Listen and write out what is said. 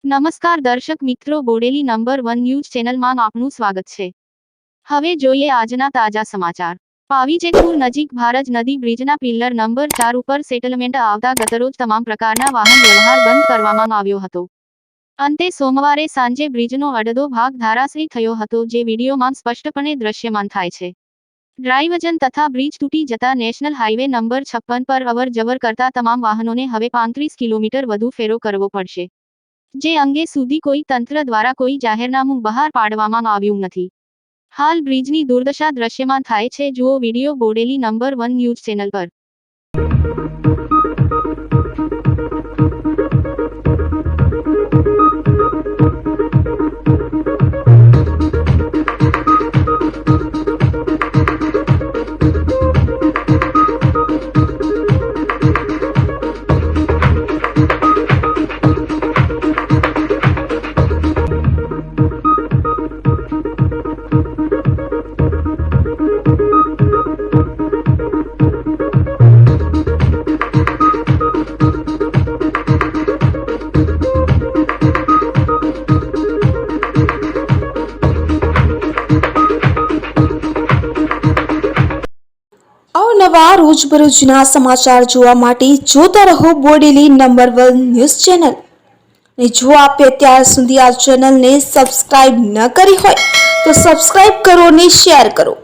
નમસ્કાર દર્શક મિત્રો, બોડેલી નંબર 1 ન્યૂઝ ચેનલમાં આપનું સ્વાગત છે। હવે જોઈએ આજના તાજા સમાચાર। પાવીજેતપુર નજીક ભારજ નદી બ્રિજના પિલ્લર નંબર 4 ઉપર સેટલમેન્ટ આવતા ગતરોજ તમામ પ્રકારના વાહન વ્યવહાર બંધ કરવામાં આવ્યો હતો। અંતે સોમવારે સાંજે બ્રિજનો અડધો ભાગ ધરાશાયી થયો હતો, જે વિડીયોમાં સ્પષ્ટપણે દૃશ્યમાન થાય છે। ડ્રાઈવજન તથા બ્રિજ તૂટી જતા નેશનલ હાઈવે નંબર 56 પર અવર જવર કરતા તમામ વાહનોને હવે 35 કિલોમીટર વધુ ફેરો કરવો પડશે, જે અંગે સુધી કોઈ તંત્ર દ્વારા કોઈ જાહેરનામું બહાર પાડવામાં આવ્યું નથી। હાલ બ્રિજની દુર્દશા દૃશ્યમાન થાય છે। જુઓ video Bodeli number 1 news channel પર। અવનવા રોજબરોજના સમાચાર જોવા માટે જોતા રહો બોડેલી નંબર 1 ન્યૂઝ ચેનલ। અને જો આપે અત્યાર સુધી આ ચેનલને સબસ્ક્રાઇબ ન કરી હોય તો સબસ્ક્રાઇબ કરો અને શેર કરો।